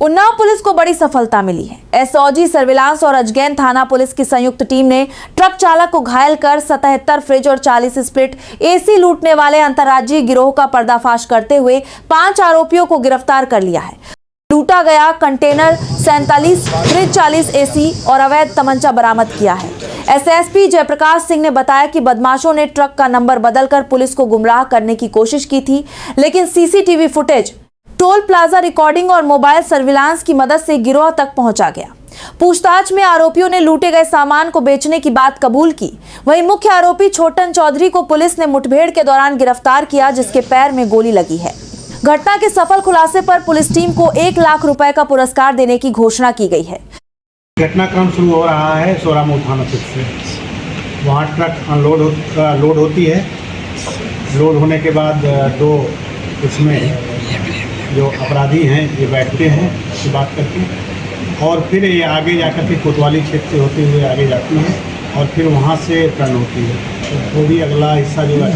Unnao police को बड़ी सफलता मिली है। एसओजी सर्विलांस और अजगैन थाना पुलिस की संयुक्त टीम ने ट्रक चालक को घायल कर 77 फ्रिज और 40 स्प्लिट एसी लूटने वाले अंतर्राज्यीय गिरोह का पर्दाफाश करते हुए 5 आरोपियों को गिरफ्तार कर लिया है। लूटा गया कंटेनर 47 फ्रिज 40 एसी और अवैध तमंचा बरामद किया है। एसएसपी जयप्रकाश सिंह ने बताया कि बदमाशों ने ट्रक का नंबर बदलकर पुलिस को गुमराह करने की कोशिश की थी, लेकिन CCTV footage, toll plaza recording और मोबाइल सर्विलांस की मदद से गिरोह तक पहुंचा गया। पूछताछ में आरोपियों ने लूटे गए सामान को बेचने की बात कबूल की। वहीं मुख्य आरोपी छोटन चौधरी को पुलिस ने मुठभेड़ के दौरान गिरफ्तार किया, जिसके पैर में गोली लगी है। घटना के सफल खुलासे पर पुलिस टीम को 1 लाख रुपए का पुरस्कार देने की घोषणा की गई है। घटनाक्रम शुरू हो रहा है सोरामऊ थाना क्षेत्र से। वहाँ ट्रक लोड होती है। लोड होने के बाद दो उसमें जो अपराधी हैं ये बैठते हैं इसकी बात करके, और फिर ये आगे जाकर के कोतवाली क्षेत्र से होते हुए आगे जाती है और फिर वहाँ से टर्न होती है। तो वो भी अगला हिस्सा जो है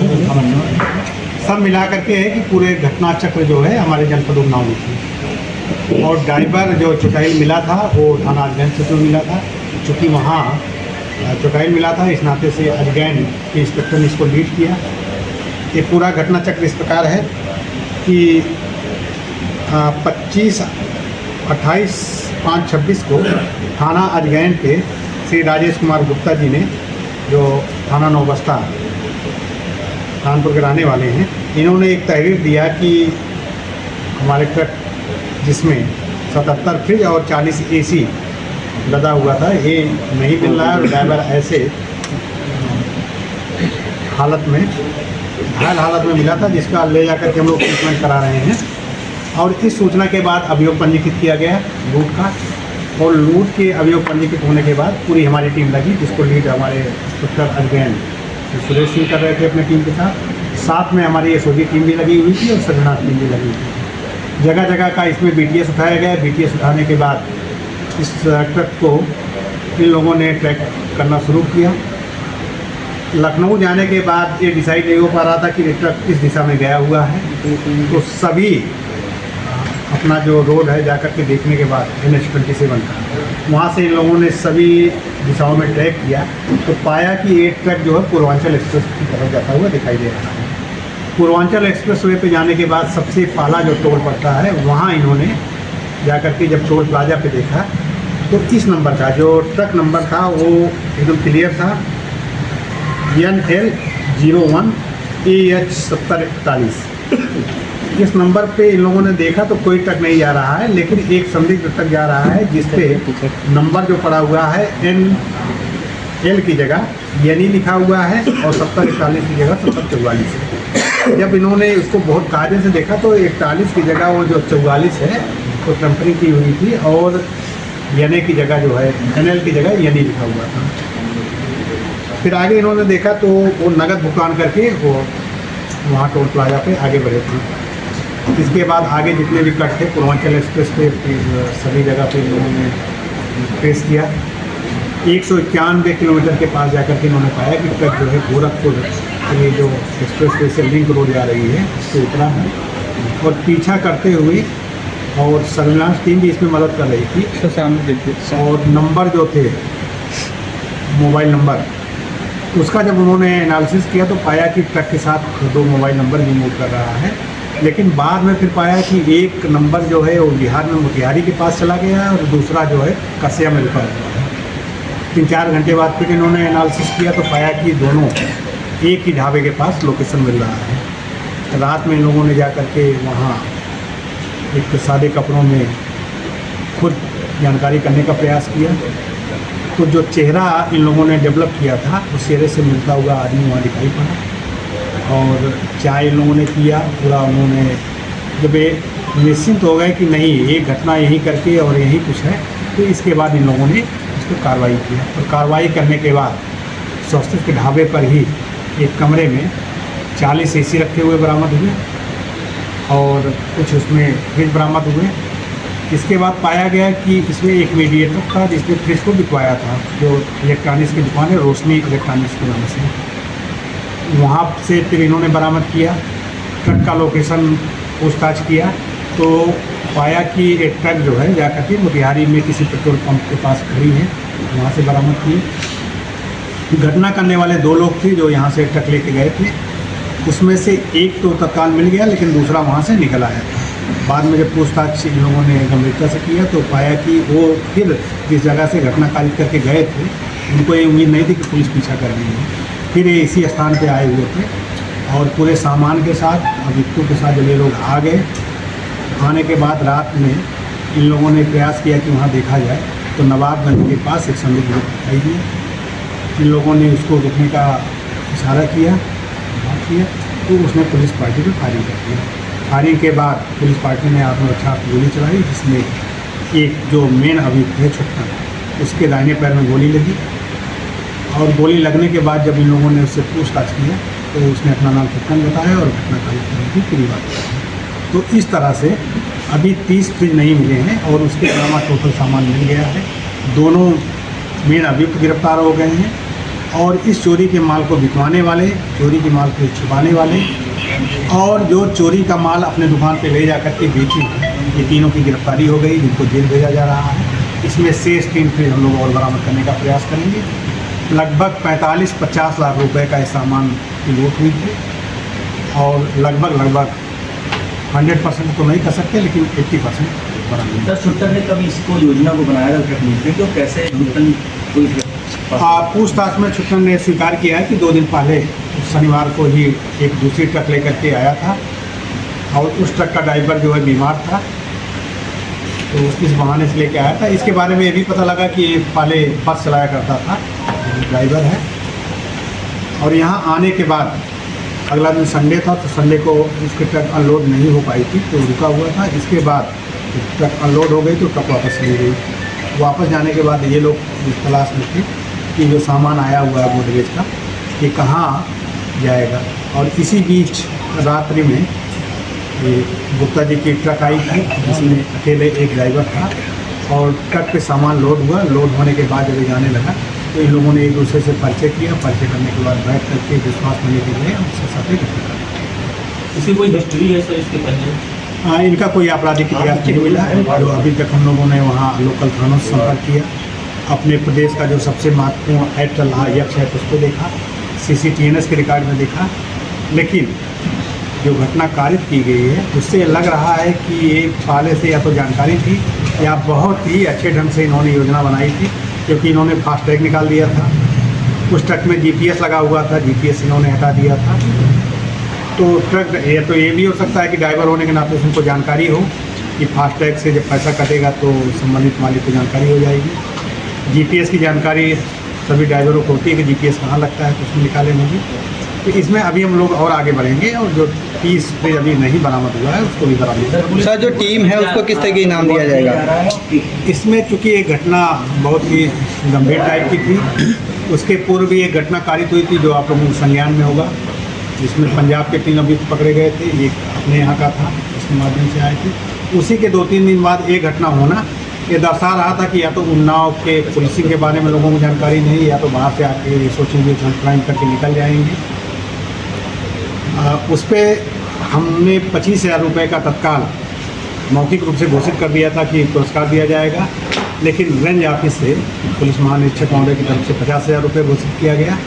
सब मिला करके है कि पूरे घटना चक्र जो है हमारे जनपद उन्नाव में थी। और ड्राइवर जो चुटाइल मिला था वो थाना अजगैन से मिला था। चूँकि वहाँ चुटाइल मिला था, इस नाते से अजगैन के इंस्पेक्टर ने इसको लीड किया। ये पूरा घटना चक्र इस प्रकार है कि 28/5/26 को थाना अजगैन के श्री राजेश कुमार गुप्ता जी ने, जो थाना नौबस्ता कानपुर के रहने वाले हैं, इन्होंने एक तहरीर दिया कि हमारे ट्रक जिसमें 77 फ्रिज और 40 एसी लदा हुआ था ये नहीं मिल रहा है और ड्राइवर ऐसे घायल हालत में मिला था, जिसका ले जाकर के हम लोग ट्रीटमेंट करा रहे हैं। और इस सूचना के बाद अभियोग पंजीकृत किया गया लूट का, और लूट के अभियोग पंजीकृत होने के बाद पूरी हमारी टीम लगी, जिसको लीड हमारे इंस्पेक्टर अजगैन सुरेश सिंह कर रहे थे अपनी टीम के साथ में हमारी एसओजी टीम भी लगी हुई थी और सर्विलांस टीम भी लगी हुई थी। जगह जगह का इसमें बीटीएस उठाया गया। बीटीएस उठाने के बाद इस ट्रक को इन लोगों ने ट्रैक करना शुरू किया। लखनऊ जाने के बाद ये डिसाइड नहीं हो पा रहा था कि ट्रक किस दिशा में गया हुआ है, तो सभी अपना जो रोड है जाकर के देखने के बाद NH-27 का वहाँ से इन लोगों ने सभी दिशाओं में ट्रैक किया, तो पाया कि एक ट्रक जो है पूर्वांचल एक्सप्रेस की तरफ जाता हुआ दिखाई दे रहा है। पूर्वांचल एक्सप्रेस वे पे जाने के बाद सबसे पहला जो टोल पड़ता है वहाँ इन्होंने जाकर के जब टोल प्लाजा पे देखा तो इस नंबर का जो ट्रक नंबर था वो एकदम क्लियर था, NL01 AH 7041। इस नंबर पे इन लोगों ने देखा तो कोई ट्रक नहीं जा रहा है, लेकिन एक संदिग्ध ट्रक जा रहा है जिसपे नंबर जो पड़ा हुआ है NL की जगह यानी लिखा हुआ है और 7041 की जगह 7044 है। जब इन्होंने उसको बहुत कायदे से देखा तो 41 की जगह वो जो 44 है वो टेम्परिंग की हुई थी और यानी की जगह जो है NL की जगह यानी लिखा हुआ था। फिर आगे इन्होंने देखा तो वो नगद भुगतान करके वो वहाँ टोल प्लाजा पे आगे बढ़े थे। इसके बाद आगे जितने भी कट थे पूर्वांचल एक्सप्रेस पे सभी जगह पे लोगों ने ट्रेस किया। 191 किलोमीटर के पास जाकर के इन्होंने पाया कि ट्रक जो है गोरखपुर ये जो एक्सप्रेस वे से लिंक रोड जा रही है उससे उतरा है और पीछा करते हुए, और सर्विलांस टीम भी इसमें मदद कर रही थी। सामने देखिए, और नंबर जो थे मोबाइल नंबर उसका जब उन्होंने एनालिसिस किया तो पाया कि ट्रक के साथ 2 मोबाइल नंबर भी मूव कर रहा है, लेकिन बाद में फिर पाया कि एक नंबर जो है वो बिहार में मोतिहारी के पास चला गया है और दूसरा जो है कसिया में रुका हुआ है। 3-4 घंटे बाद फिर इन्होंने एनालिसिस किया तो पाया कि दोनों एक ही ढाबे के पास लोकेशन मिल रहा है। रात में इन लोगों ने जा कर के वहाँ एक सादे कपड़ों में खुद जानकारी करने का प्रयास किया, तो जो चेहरा इन लोगों ने डेवलप किया था उस चेहरे से मिलता हुआ आदमी वहाँ दिखाई पड़ा। और चाय इन लोगों ने किया पूरा, उन्होंने जब ये निश्चिंत हो गए कि नहीं ये घटना यहीं करके और यहीं कुछ है, तो इसके बाद इन लोगों ने इस पर कार्रवाई किया। और कार्रवाई करने के बाद स्वास्थ्य के ढाबे पर ही एक कमरे में 40 एसी रखे हुए बरामद हुए और कुछ उसमें फ्रिज बरामद हुए। इसके बाद पाया गया कि इसमें एक मीडिएटर था जिसने फ्रिज को बिकवाया था, जो इलेक्ट्रॉनिक्स की दुकान है रोशनी इलेक्ट्रॉनिक्स के नाम से। वहाँ से फिर इन्होंने बरामद किया, ट्रक का लोकेशन पूछताछ किया तो पाया कि एक ट्रक जो है जाकर के मोतिहारी में किसी पेट्रोल पंप के पास खड़ी है, वहाँ से बरामद की। घटना करने वाले 2 लोग थे जो यहाँ से ट्रक लेके गए थे, उसमें से एक तो तत्काल मिल गया लेकिन दूसरा वहाँ से निकल आया था। बाद में जब पूछताछ इन लोगों ने गंभीरता से किया तो पाया कि वो फिर जिस जगह से घटना कारित करके गए थे, उनको ये उम्मीद नहीं थी कि पुलिस पीछा कर रही है। फिर ये इसी स्थान पे आए हुए थे और पूरे सामान के साथ, अभियुक्तों के साथ जब ये लोग आ गए, आने के बाद रात में इन लोगों ने प्रयास किया कि वहाँ देखा जाए, तो नवाबगंज के पास एक संदिग्ध व्यक्ति दिखाई दिया। इन लोगों ने उसको रुकने का इशारा किया, बात किया, तो उसने पुलिस पार्टी पर फायरिंग कर दिया। फायरिंग के बाद पुलिस पार्टी ने आत्मरक्षा गोली चलाई, जिसमें एक जो मेन अभियुक्त है छुट्टा, उसके दाहिने पैर में गोली लगी और गोली लगने के बाद जब इन लोगों ने उससे पूछताछ किया तो उसने अपना नाम छुट्टन बताया और घटना कारित करने की पूरी बात बताई। तो इस तरह से अभी 30 फ्रिज नहीं मिले हैं और उसके अलावा टोटल सामान मिल गया है। दोनों मेन अभियुक्त गिरफ्तार हो गए हैं और इस चोरी के माल को बिकवाने वाले, चोरी के माल को छुपाने वाले और जो चोरी का माल अपने दुकान पे ले जाकर के बेची, ये तीनों की गिरफ्तारी हो गई, जिनको जेल भेजा जा रहा है। इसमें शेष 3 फ्रिज हम लोग और बरामद करने का प्रयास करेंगे। लगभग 45-50 लाख रुपए का इस सामान की लूट हुई थी और लगभग 100% तो नहीं कर सकते लेकिन 80% बरामद। सर छुट्टन ने कभी इसको योजना को बनाया था ट्रक लूटने की, और कैसे छुट्टन कोई पूछताछ में छुट्टन ने स्वीकार किया है कि 2 दिन पहले शनिवार को ही एक दूसरी ट्रक लेकर के आया था और उस ट्रक का ड्राइवर जो है बीमार था, तो इस बहाने से लेके आया था। इसके बारे में ये भी पता लगा कि पहले बस चलाया करता था, ड्राइवर है। और यहाँ आने के बाद अगला दिन संडे था, तो संडे को उसकी ट्रक अनलोड नहीं हो पाई थी, तो रुका हुआ था। इसके बाद ट्रक अनलोड हो गई तो ट्रक वापस ले गई। वापस जाने के बाद ये लोग इस तलाश में थे कि जो सामान आया हुआ है गोदरेज का, ये कहाँ जाएगा। और इसी बीच रात्रि में ये गुप्ता जी की ट्रक आई थी, जिसमें अकेले एक ड्राइवर था और ट्रक पे सामान लोड हुआ। लोड होने के बाद जब जाने लगा तो इन लोगों ने एक दूसरे से परिचय किया। परिचय करने के बाद बैठ करके विश्वास करने के लिए उसके साथ इसकी कोई हिस्ट्री है सर इसके पहले? इनका कोई आपराधिक इतिहास नहीं मिला है। जो अभी तक हम लोगों ने वहाँ लोकल थानों से संपर्क किया, अपने प्रदेश का जो सबसे महत्वपूर्ण एक्ट रहा यक्ष है उसको देखा, CCTNS के रिकॉर्ड में देखा, लेकिन जो घटना कारित की गई है उससे लग रहा है कि ये पहले से या तो जानकारी थी या बहुत ही अच्छे ढंग से इन्होंने योजना बनाई थी, क्योंकि इन्होंने फास्ट टैग निकाल दिया था। उस ट्रक में GPS लगा हुआ था, GPS इन्होंने हटा दिया था। तो ट्रक या तो ये भी हो सकता है कि ड्राइवर होने के नाते उनको जानकारी हो कि फास्ट टैग से जब पैसा कटेगा तो संबंधित मालिक को जानकारी हो जाएगी। GPS की जानकारी सभी ड्राइवरों को होती है कि GPS कहाँ लगता है, तो उसमें निकाले होंगे। तो इसमें अभी हम लोग और आगे बढ़ेंगे और जो 30 पे अभी नहीं बरामद हुआ है उसको भी बरामद। सर जो टीम है उसको किस तरह के इनाम दिया जाएगा? इसमें चूँकि एक घटना बहुत ही गंभीर टाइप की थी, उसके पूर्व भी एक घटना कारित हुई थी जो आप लोगों को संज्ञान में होगा, जिसमें पंजाब के 3 अभियुक्त पकड़े गए थे। एक अपने यहाँ का था, उसके माध्यम से आए थे। उसी के 2-3 दिन बाद एक घटना होना ये दर्शा रहा था कि या तो उन्नाव के पुलिसिंग के बारे में लोगों को जानकारी नहीं, या तो बाहर से आके सोचेंगे कि हम क्राइम करके निकल जाएंगे। उस पर हमने 25,000 रुपये का तत्काल मौखिक रूप से घोषित कर दिया था कि पुरस्कार दिया जाएगा, लेकिन रेंज ऑफिस से पुलिस महानिरीक्षक महोदय की तरफ से 50,000 रुपये घोषित किया गया।